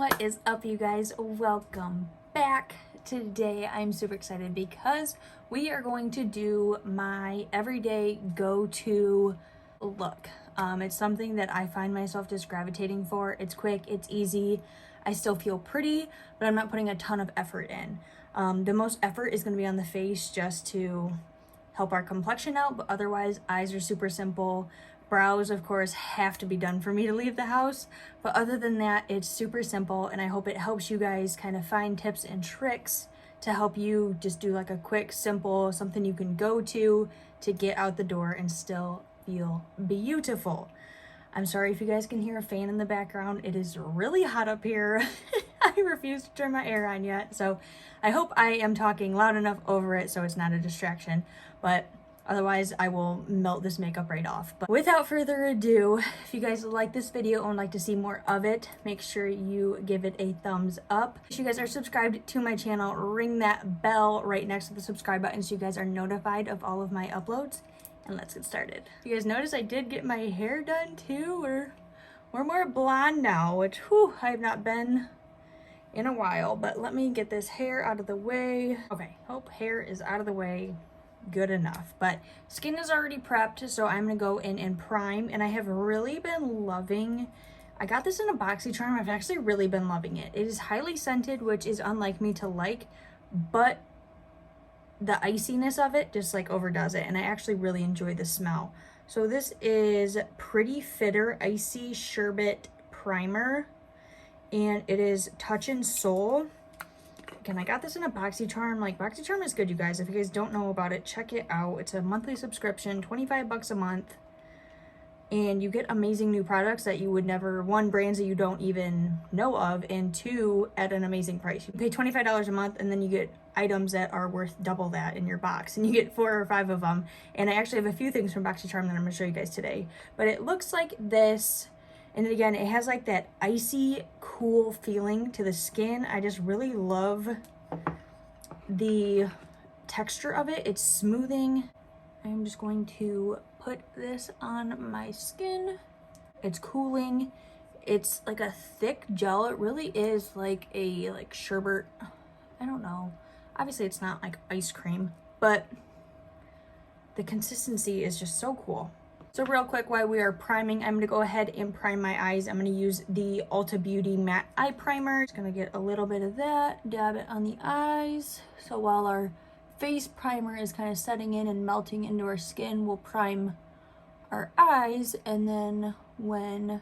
What is up, you guys? Welcome back. Today I'm super excited because we are going to do my everyday go-to look. It's something that I find myself just gravitating for. It's quick, it's easy, I still feel pretty, but I'm not putting a ton of effort in. The most effort is going to be on the face just to help our complexion out, but otherwise eyes are super simple. Brows, of course, have to be done for me to leave the house, but other than that, it's super simple, and I hope it helps you guys kind of find tips and tricks to help you just do like a quick, simple, something you can go to get out the door and still feel beautiful. I'm sorry if you guys can hear a fan in the background. It is really hot up here. I refuse to turn my air on yet, so I hope I am talking loud enough over it so it's not a distraction, but otherwise I will melt this makeup right off. But without further ado, if you guys like this video and would like to see more of it, make sure you give it a thumbs up. If you guys are subscribed to my channel, ring that bell right next to the subscribe button so you guys are notified of all of my uploads. And let's get started. You guys notice I did get my hair done too. We're more blonde now, which I have not been in a while. But let me get this hair out of the way. Okay, hope hair is out of the way. Good enough. But skin is already prepped, so I'm gonna go in and prime. And I have really been loving, I got this in a BoxyCharm. I've actually really been loving it. It is highly scented, which is unlike me to like, but the iciness of it just like overdoes it, and I actually really enjoy the smell. So this is Pretty Fitter Icy Sherbet Primer, and it is Touch and Soul. Again, I got this in a BoxyCharm. Like, BoxyCharm is good, you guys. If you guys don't know about it, check it out. It's a monthly subscription, 25 bucks a month. And you get amazing new products that you would never, one, brands that you don't even know of, and two, at an amazing price. You pay $25 a month, and then you get items that are worth double that in your box, and you get 4 or 5 of them. And I actually have a few things from BoxyCharm that I'm gonna show you guys today. But it looks like this, and again, it has like that icy, cool feeling to the skin. I just really love the texture of it. It's smoothing. I'm just going to put this on my skin. It's cooling. It's like a thick gel. It really is like a sherbet. I don't know. Obviously it's not like ice cream, but the consistency is just so cool. So real quick, while we are priming, I'm gonna go ahead and prime my eyes. I'm gonna use the Ulta Beauty Matte Eye Primer. Just gonna get a little bit of that, dab it on the eyes. So while our face primer is kind of setting in and melting into our skin, we'll prime our eyes, and then when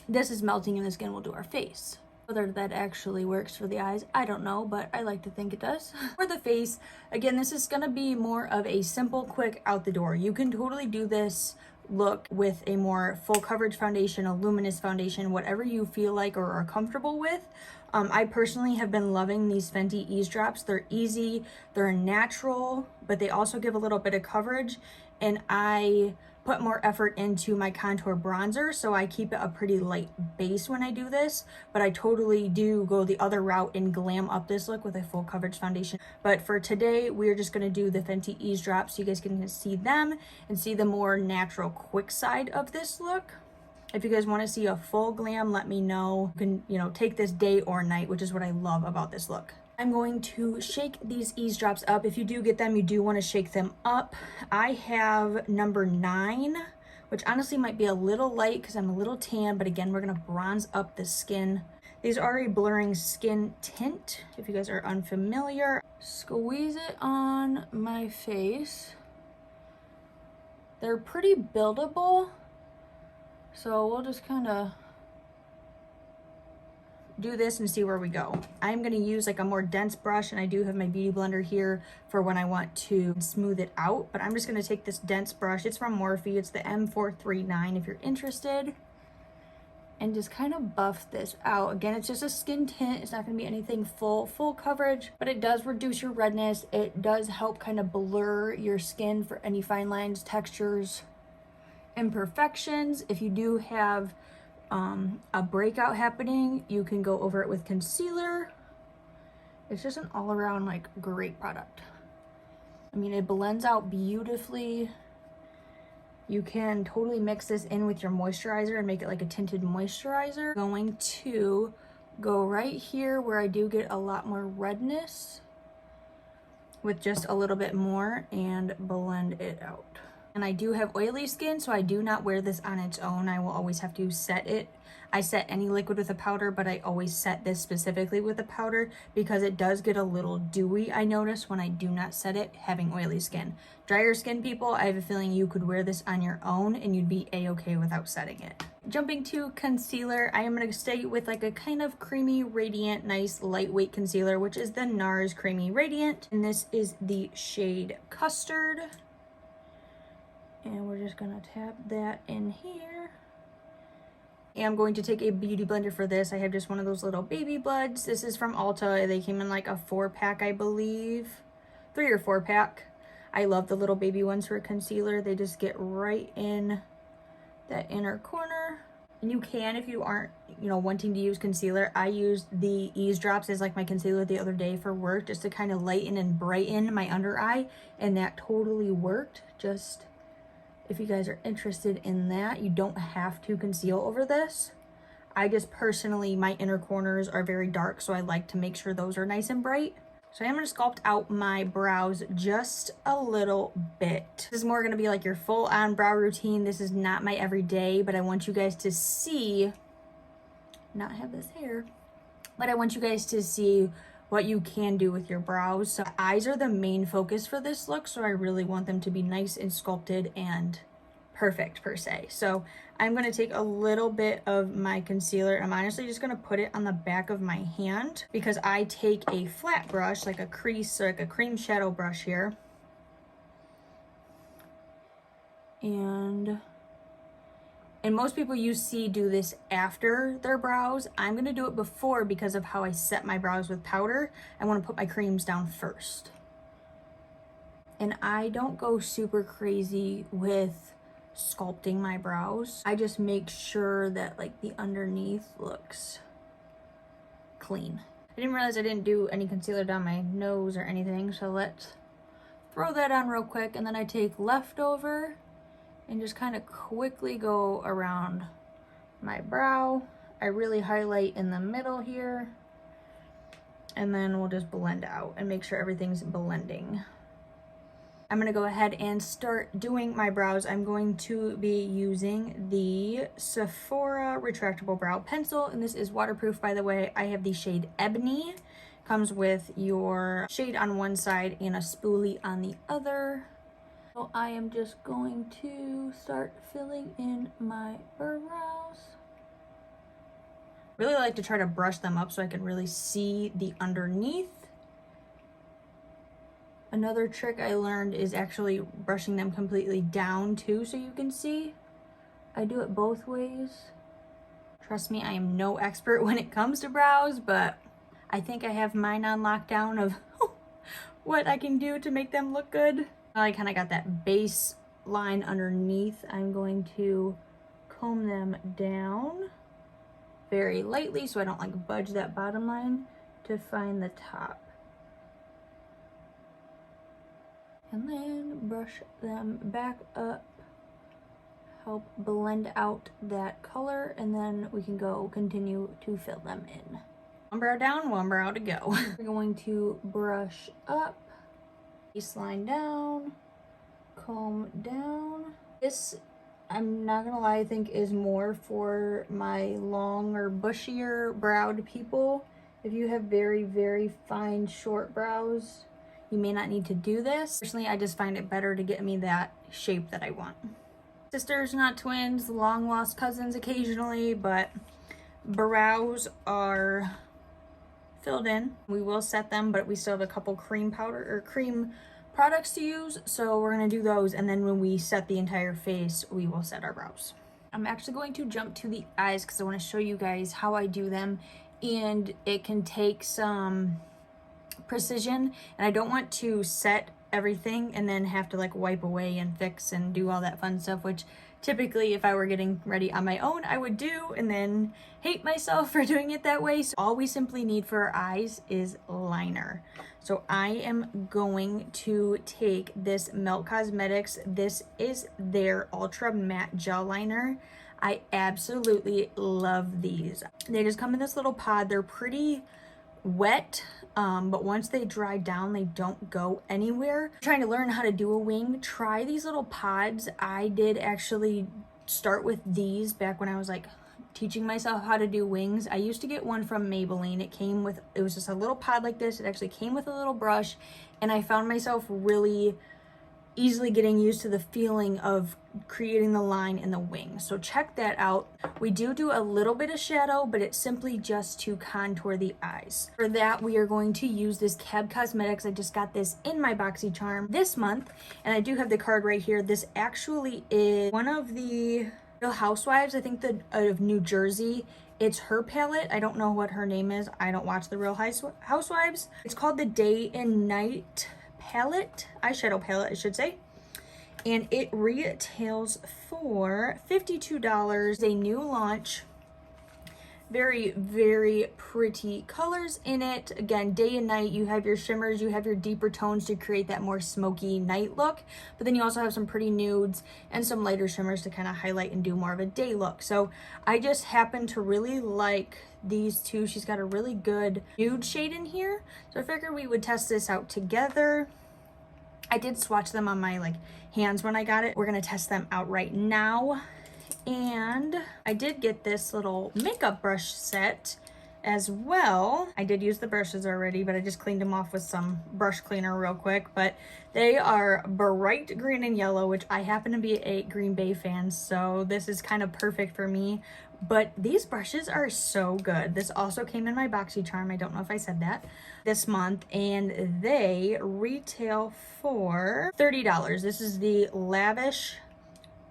this is melting in the skin, we'll do our face. Whether that actually works for the eyes, I don't know, but I like to think it does. For the face, again, this is gonna be more of a simple, quick out the door. You can totally do this look with a more full coverage foundation, a luminous foundation, whatever you feel like or are comfortable with. I personally have been loving these Fenty Eavesdrops. They're easy, they're natural, but they also give a little bit of coverage, and I put more effort into my contour bronzer, so I keep it a pretty light base when I do this, but I totally do go the other route and glam up this look with a full coverage foundation. But for today, we're just gonna do the Fenty Eavesdrops so you guys can see them and see the more natural, quick side of this look. If you guys want to see a full glam, let me know. You can, take this day or night, which is what I love about this look. I'm going to shake these Eavesdrops up. If you do get them, you do want to shake them up. I have number 9, which honestly might be a little light because I'm a little tan, but again, we're going to bronze up the skin. These are a blurring skin tint, if you guys are unfamiliar. Squeeze it on my face. They're pretty buildable, so we'll just kind of do this and see where we go. I'm going to use like a more dense brush, and I do have my beauty blender here for when I want to smooth it out, but I'm just going to take this dense brush. It's from Morphe. It's the M439 if you're interested, and just kind of buff this out. Again, it's just a skin tint. It's not going to be anything full coverage, but it does reduce your redness. It does help kind of blur your skin for any fine lines, textures, imperfections. If you do have a breakout happening, you can go over it with concealer. It's just an all-around like great product. I mean, it blends out beautifully. You can totally mix this in with your moisturizer and make it like a tinted moisturizer. Going to go right here where I do get a lot more redness with just a little bit more and blend it out. And I do have oily skin, so I do not wear this on its own. I will always have to set it. I set any liquid with a powder, but I always set this specifically with a powder because it does get a little dewy, I notice, when I do not set it, having oily skin. Drier skin people, I have a feeling you could wear this on your own and you'd be a-okay without setting it. Jumping to concealer, I am going to stay with like a kind of creamy, radiant, nice, lightweight concealer, which is the NARS Creamy Radiant. And this is the shade Custard. And we're just gonna tap that in here. And I'm going to take a beauty blender for this. I have just one of those little baby bloods. This is from Ulta. They came in like a 4-pack, I believe. 3 or 4-pack. I love the little baby ones for concealer. They just get right in that inner corner. And you can, if you aren't, wanting to use concealer. I used the Ease Drops as like my concealer the other day for work, just to kind of lighten and brighten my under eye. And that totally worked. Just if you guys are interested in that, you don't have to conceal over this. I just personally, my inner corners are very dark, so I like to make sure those are nice and bright. So I'm going to sculpt out my brows just a little bit. This is more going to be like your full-on brow routine. This is not my everyday, but I want you guys to see, not have this hair, but I want you guys to see what you can do with your brows. So eyes are the main focus for this look, so I really want them to be nice and sculpted and perfect per se. So I'm going to take a little bit of my concealer. I'm honestly just going to put it on the back of my hand because I take a flat brush, like a crease or like a cream shadow brush here. And most people you see do this after their brows. I'm going to do it before because of how I set my brows with powder. I want to put my creams down first. And I don't go super crazy with sculpting my brows. I just make sure that like the underneath looks clean. I didn't realize I didn't do any concealer down my nose or anything, so let's throw that on real quick. And then I take leftover and just kind of quickly go around my brow. I really highlight in the middle here, and then we'll just blend out and make sure everything's blending. I'm gonna go ahead and start doing my brows. I'm going to be using the Sephora retractable brow pencil, and this is waterproof, by the way. I have the shade Ebony. Comes with your shade on one side and a spoolie on the other. So I am just going to start filling in my brows. Really like to try to brush them up so I can really see the underneath. Another trick I learned is actually brushing them completely down too, so you can see. I do it both ways. Trust me, I am no expert when it comes to brows, but I think I have mine on lockdown of what I can do to make them look good. I kind of got that base line underneath. I'm going to comb them down very lightly so I don't like budge that bottom line to find the top. And then brush them back up, help blend out that color, and then we can go continue to fill them in. One brow down, one brow to go. We're going to brush up, baseline down, comb down. This, I'm not gonna lie, I think is more for my long or bushier browed people. If you have very, very fine, short brows, you may not need to do this. Personally, I just find it better to get me that shape that I want. Sisters, not twins, long lost cousins occasionally, but brows are filled in. We will set them, but we still have a couple cream powder or cream products to use, so we're gonna do those, and then when we set the entire face, we will set our brows. I'm actually going to jump to the eyes because I want to show you guys how I do them, and it can take some precision, and I don't want to set everything and then have to like wipe away and fix and do all that fun stuff, which typically if I were getting ready on my own I would do and then hate myself for doing it that way. So all we simply need for our eyes is liner. So I am going to take this Melt Cosmetics. This is their ultra matte gel liner. I absolutely love these. They just come in this little pod. They're pretty wet, but once they dry down, they don't go anywhere. Trying to learn how to do a wing, try these little pods. I did actually start with these back when I was like teaching myself how to do wings. I used to get one from Maybelline. It was just a little pod like this. It actually came with a little brush, and I found myself really easily getting used to the feeling of creating the line in the wing. So check that out. We do a little bit of shadow, but it's simply just to contour the eyes. For that, we are going to use this Cab Cosmetics. I just got this in my BoxyCharm this month, and I do have the card right here. This actually is one of the Real Housewives, I think of New Jersey. It's her palette. I don't know what her name is. I don't watch the Real Housewives. It's called the Day and Night eyeshadow palette, I should say, and it retails for $52. A new launch, very, very pretty colors in it. Again, day and night. You have your shimmers, you have your deeper tones to create that more smoky night look, but then you also have some pretty nudes and some lighter shimmers to kind of highlight and do more of a day look. So I just happen to really like these two. She's got a really good nude shade in here, so I figured we would test this out together. I did swatch them on my hands when I got it. We're gonna test them out right now. And I did get this little makeup brush set as well. I did use the brushes already, but I just cleaned them off with some brush cleaner real quick. But they are bright green and yellow, which I happen to be a Green Bay fan, so this is kind of perfect for me. But these brushes are so good. This also came in my BoxyCharm. I don't know if I said that, this month, and they retail for $30. This is the Lavish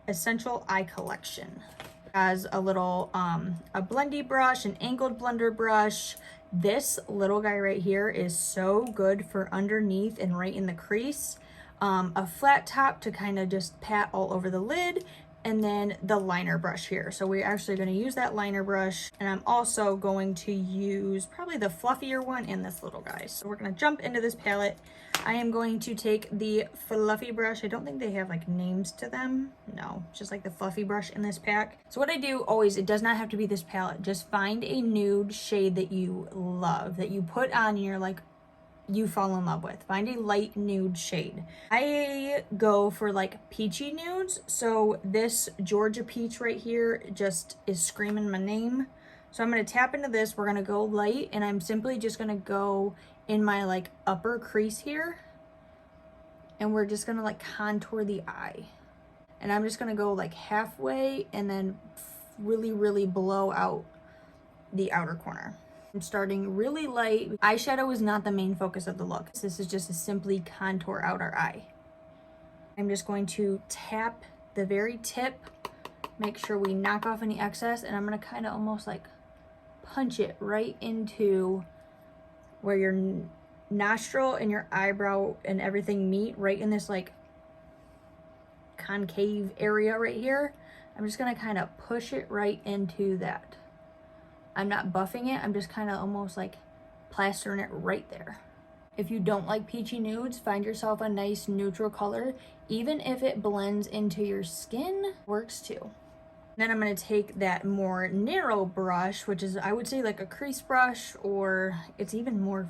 Essential Eye Collection. It has a little a blendy brush, an angled blender brush. This little guy right here is so good for underneath and right in the crease. A flat top to kind of just pat all over the lid, and then the liner brush here. So we're actually going to use that liner brush, and I'm also going to use probably the fluffier one and this little guy. So we're going to jump into this palette. I am going to take the fluffy brush. I don't think they have names to them. No, just the fluffy brush in this pack. So what I do always, it does not have to be this palette. Just find a nude shade that you love, that you put on and you're you fall in love with. Find a light nude shade. I go for peachy nudes, so this Georgia peach right here just is screaming my name. So I'm going to tap into this. We're going to go light, and I'm simply just going to go in my upper crease here, and we're just going to contour the eye. And I'm just going to go halfway and then really, really blow out the outer corner. I'm starting really light. Eyeshadow is not the main focus of the look. This is just to simply contour out our eye. I'm just going to tap the very tip, make sure we knock off any excess, and I'm going to kind of almost punch it right into where your nostril and your eyebrow and everything meet, right in this concave area right here. I'm just going to kind of push it right into that. I'm not buffing it, I'm just kind of almost plastering it right there. If you don't like peachy nudes, find yourself a nice neutral color. Even if it blends into your skin, works too. Then I'm going to take that more narrow brush, which is, I would say, a crease brush, or it's even more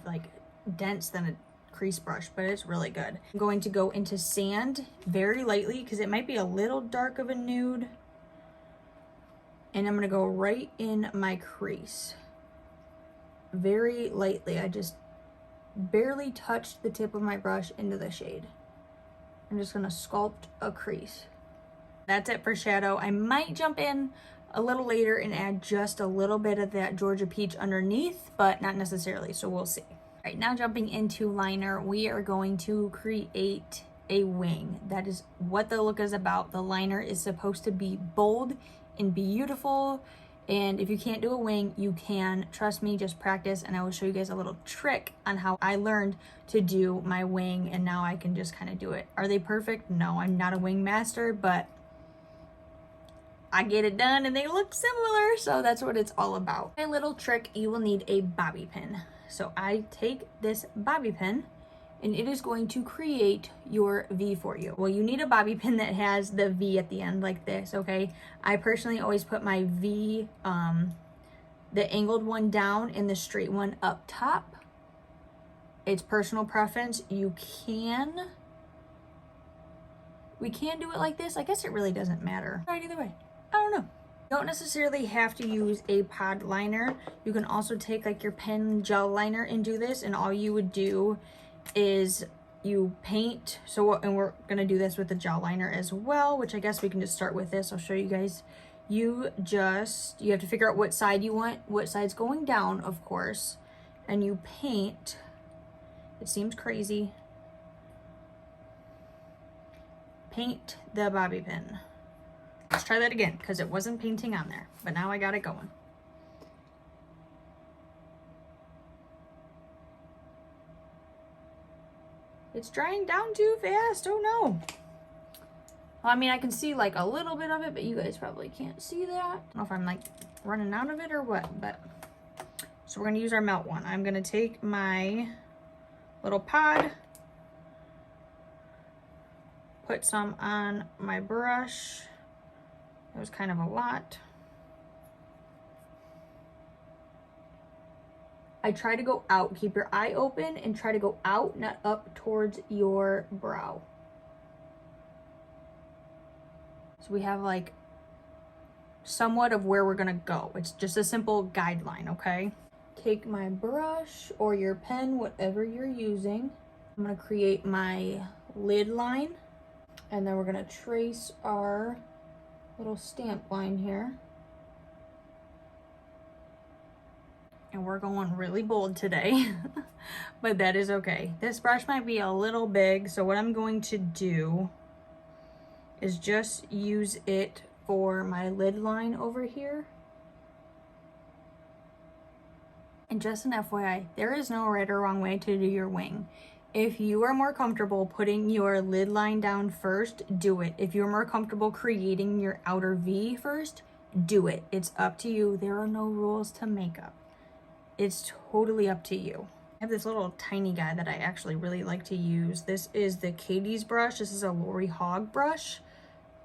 dense than a crease brush, but it's really good. I'm going to go into sand very lightly because it might be a little dark of a nude. And I'm going to go right in my crease. Very lightly. I just barely touched the tip of my brush into the shade. I'm just going to sculpt a crease. That's it for shadow. I might jump in a little later and add just a little bit of that Georgia peach underneath, but not necessarily, so we'll see. All right, now jumping into liner, we are going to create a wing. That is what the look is about. The liner is supposed to be bold and beautiful, and if you can't do a wing, you can. Trust me, just practice, and I will show you guys a little trick on how I learned to do my wing, and now I can just kind of do it. Are they perfect? No, I'm not a wing master, but I get it done and they look similar, so that's what it's all about. My little trick, you will need a bobby pin. So I take this bobby pin and it is going to create your V for you. Well, you need a bobby pin that has the V at the end like this, okay? I personally always put my V, the angled one down and the straight one up top. It's personal preference. We can do it like this. I guess it really doesn't matter. Right, either way. I don't know. You don't necessarily have to use a pod liner. You can also take like your pen gel liner and do this, and all you would do is you paint. And we're gonna do this with the gel liner as well, which I guess we can just start with this. I'll show you guys. You have to figure out what side you want, what side's going down, of course, and you paint. It seems crazy. Paint the bobby pin. Let's try that again, because it wasn't painting on there, but now I got it going. It's drying down too fast. Oh no. Well, I mean, I can see like a little bit of it, but you guys probably can't see that. I don't know if I'm like running out of it or what, but so we're gonna use our melt one. I'm gonna take my little pod, put some on my brush. It was kind of a lot. I try to go out. Keep your eye open and try to go out, not up towards your brow. So we have like somewhat of where we're gonna go. It's just a simple guideline, okay? Take my brush or your pen, whatever you're using. I'm gonna create my lid line, and then we're gonna trace our little stamp line here. And we're going really bold today, but that is okay. This brush might be a little big, so what I'm going to do is just use it for my lid line over here. And just an FYI, there is no right or wrong way to do your wing. If you are more comfortable putting your lid line down first, do it. If you're more comfortable creating your outer V first, do it. It's up to you. There are no rules to makeup. It's totally up to you. I have this little tiny guy that I actually really like to use. This is the Katie's brush. This is a Lori Hogg brush.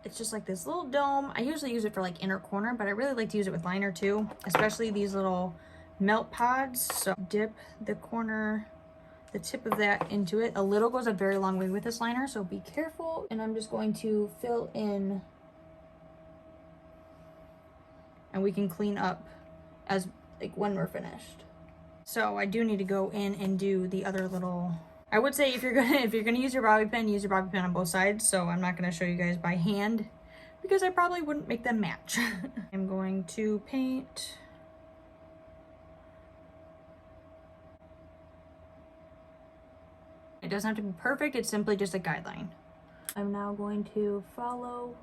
It's just like this little dome. I usually use it for like inner corner, but I really like to use it with liner too, especially these little melt pods. So dip the corner, the tip of that into it. A little goes a very long way with this liner, so be careful. And I'm just going to fill in, and we can clean up as like when we're finished. So I do need to go in and do the other little, I would say if you're gonna use your bobby pin, use your bobby pin on both sides. So I'm not gonna show you guys by hand because I probably wouldn't make them match. I'm going to paint. It doesn't have to be perfect, it's simply just a guideline. I'm now going to follow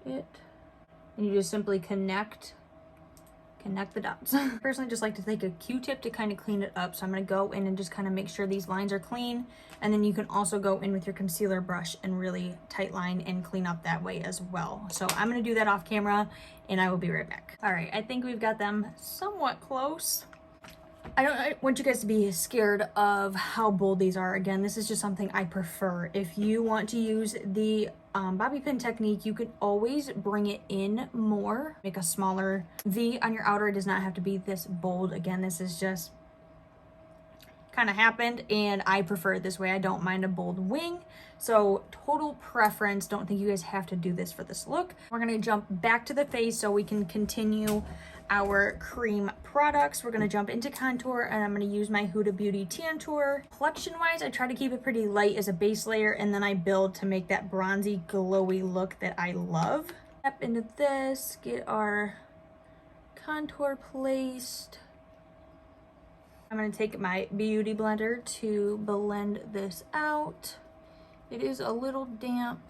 it. And you just simply connect the dots. I personally just like to take a Q-tip to kind of clean it up. So I'm gonna go in and just kind of make sure these lines are clean. And then you can also go in with your concealer brush and really tight line and clean up that way as well. So I'm gonna do that off camera and I will be right back. All right, I think we've got them somewhat close. I want you guys to be scared of how bold these are. Again, this is just something I prefer. If you want to use the bobby pin technique, you can always bring it in more, make a smaller V on your outer. It does not have to be this bold. Again, this is just kind of happened and I prefer it this way. I don't mind a bold wing. So total preference. Don't think you guys have to do this for this look. We're going to jump back to the face so we can continue our cream products. We're going to jump into contour and I'm going to use my Huda Beauty Tantour. Complexion wise, I try to keep it pretty light as a base layer and then I build to make that bronzy glowy look that I love. Step into this, get our contour placed. I'm going to take my beauty blender to blend this out. It is a little damp.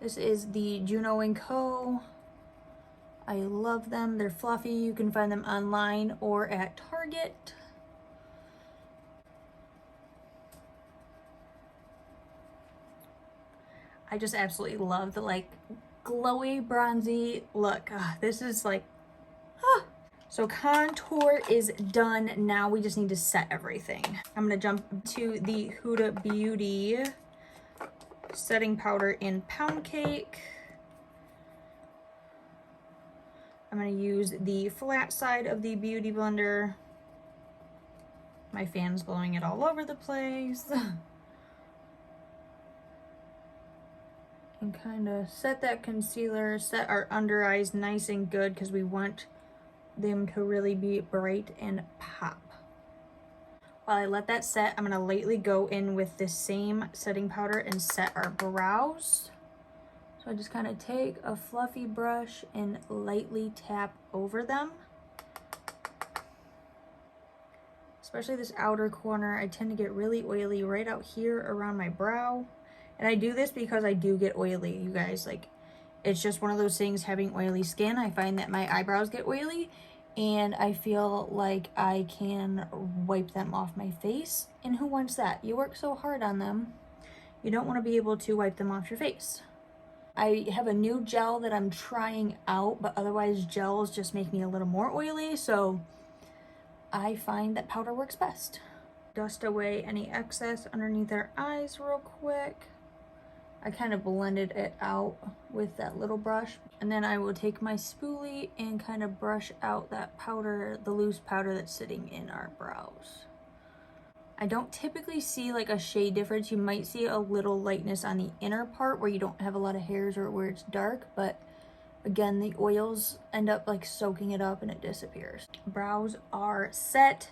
This is the Juno & Co. I love them. They're fluffy. You can find them online or at Target. I just absolutely love the like glowy bronzy look. This is like, So contour is done. Now we just need to set everything. I'm gonna jump to the Huda Beauty setting powder in Pound Cake. I'm gonna use the flat side of the Beauty Blender. My fan's blowing it all over the place. And kind of set that concealer, set our under eyes nice and good because we want them to really be bright and pop. While I let that set, I'm gonna lightly go in with the same setting powder and set our brows. So I just kind of take a fluffy brush and lightly tap over them. Especially this outer corner, I tend to get really oily right out here around my brow. And I do this because I do get oily, you guys. Like, it's just one of those things, having oily skin. I find that my eyebrows get oily and I feel like I can wipe them off my face. And who wants that? You work so hard on them. You don't want to be able to wipe them off your face. I have a new gel that I'm trying out, but otherwise gels just make me a little more oily. So I find that powder works best. Dust away any excess underneath our eyes real quick. I kind of blended it out with that little brush. And then I will take my spoolie and kind of brush out that powder, the loose powder that's sitting in our brows. I don't typically see like a shade difference. You might see a little lightness on the inner part where you don't have a lot of hairs or where it's dark, but again, the oils end up like soaking it up and it disappears. Brows are set.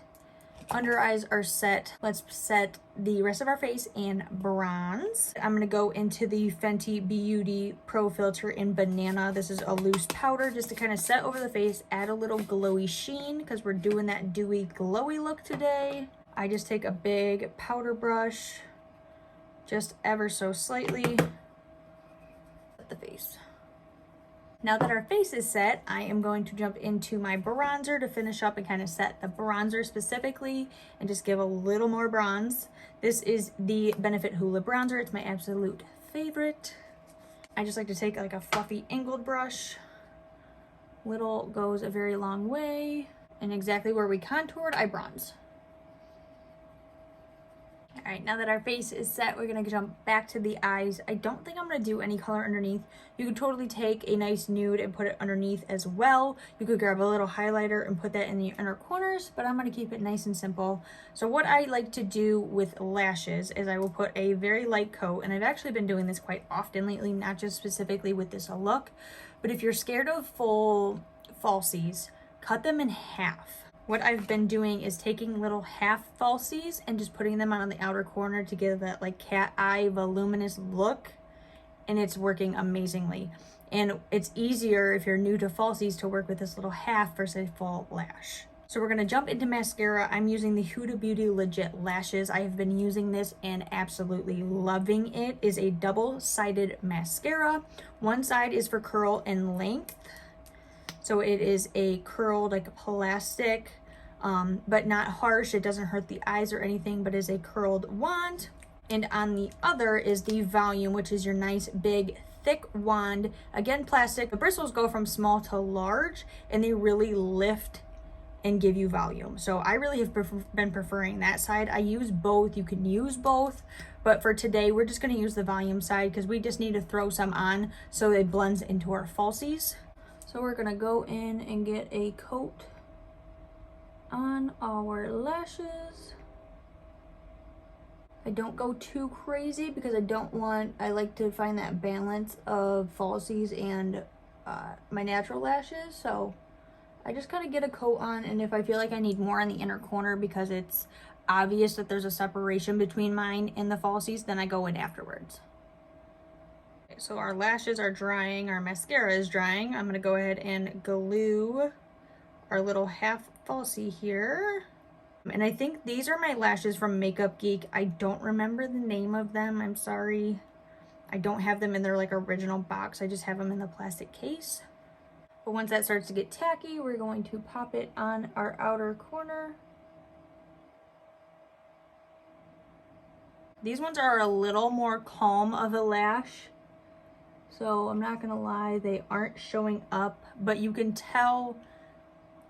Under eyes are set. Let's set the rest of our face in bronze. I'm gonna go into the Fenty Beauty Pro Filter in Banana. This is a loose powder just to kind of set over the face, add a little glowy sheen because we're doing that dewy glowy look today. I just take a big powder brush, just ever so slightly, set the face. Now that our face is set, I am going to jump into my bronzer to finish up and kind of set the bronzer specifically and just give a little more bronze. This is the Benefit Hoola bronzer. It's my absolute favorite. I just like to take like a fluffy angled brush. Little goes a very long way. And exactly where we contoured, I bronze. All right, now that our face is set, we're gonna jump back to the eyes. I don't think I'm gonna do any color underneath. You could totally take a nice nude and put it underneath as well. You could grab a little highlighter and put that in the inner corners, but I'm gonna keep it nice and simple. So what I like to do with lashes is I will put a very light coat, and I've actually been doing this quite often lately, not just specifically with this look, but if you're scared of full falsies, cut them in half. What I've been doing is taking little half falsies and just putting them on the outer corner to give that like cat eye voluminous look, and it's working amazingly. And it's easier if you're new to falsies to work with this little half versus full lash. So we're gonna jump into mascara. I'm using the Huda Beauty Legit Lashes. I have been using this and absolutely loving it. It is a double-sided mascara. One side is for curl and length. So it is a curled like a plastic, but not harsh. It doesn't hurt the eyes or anything, but is a curled wand. And on the other is the volume, which is your nice big thick wand. Again, plastic. The bristles go from small to large and they really lift and give you volume. So I really have been preferring that side. I use both. You can use both, but for today we're just going to use the volume side because we just need to throw some on so it blends into our falsies. So we're gonna go in and get a coat on our lashes. I don't go too crazy because I like to find that balance of falsies and my natural lashes. So I just gotta get a coat on, and if I feel like I need more on the inner corner because it's obvious that there's a separation between mine and the falsies, then I go in afterwards. So our lashes are drying, our mascara is drying. I'm gonna go ahead and glue our little half falsie here. And I think these are my lashes from Makeup Geek. I don't remember the name of them, I'm sorry. I don't have them in their like original box, I just have them in the plastic case. But once that starts to get tacky, we're going to pop it on our outer corner. These ones are a little more calm of a lash. So I'm not gonna lie, they aren't showing up, but you can tell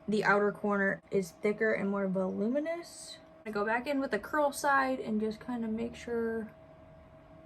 the outer corner is thicker and more voluminous. I go back in with the curl side and just kind of make sure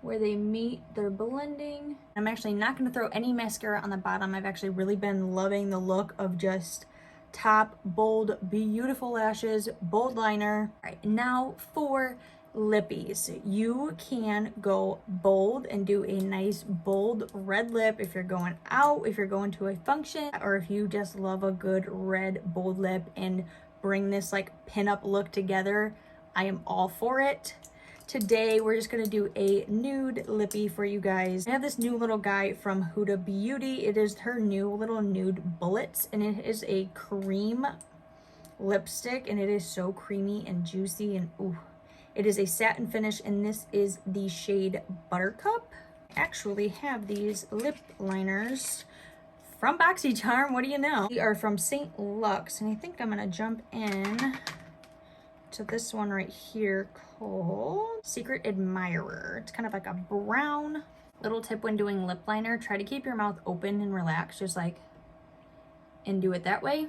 where they meet, they're blending. I'm actually not going to throw any mascara on the bottom. I've actually really been loving the look of just top, bold, beautiful lashes, bold liner. All right, now for lippies. You can go bold and do a nice bold red lip if you're going out, if you're going to a function, or if you just love a good red bold lip and bring this like pinup look together. I am all for it. Today, we're just gonna do a nude lippy for you guys. I have this new little guy from Huda Beauty. It is her new little nude bullets, and it is a cream lipstick, and it is so creamy and juicy, and ooh. It is a satin finish, and this is the shade Buttercup. I actually have these lip liners from BoxyCharm, what do you know? They are from St. Luxe, and I think I'm gonna jump in to this one right here called Secret Admirer. It's kind of like a brown. Little tip when doing lip liner, try to keep your mouth open and relaxed, just like, and do it that way.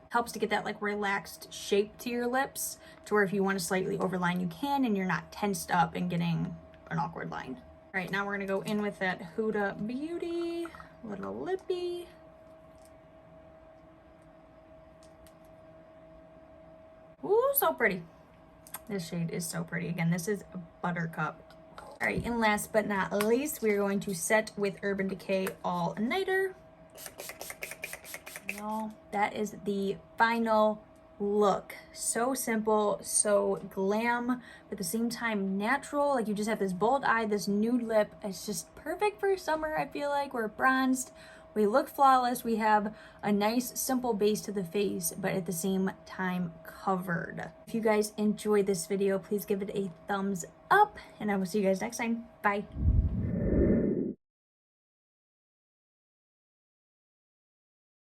Helps to get that like relaxed shape to your lips, to where if you want to slightly overline you can, and you're not tensed up and getting an awkward line. All right, now we're gonna go in with that Huda Beauty little lippy. Ooh, so pretty. This shade is so pretty. Again, this is Buttercup. All right, and last but not least, we're going to set with Urban Decay All Nighter. That is the final look. So simple, so glam, but at the same time natural. Like, you just have this bold eye, this nude lip. It's just perfect for summer. I feel like we're bronzed. We look flawless. We have a nice simple base to the face, but at the same time covered. If you guys enjoyed this video, please give it a thumbs up, and I will see you guys next time. Bye.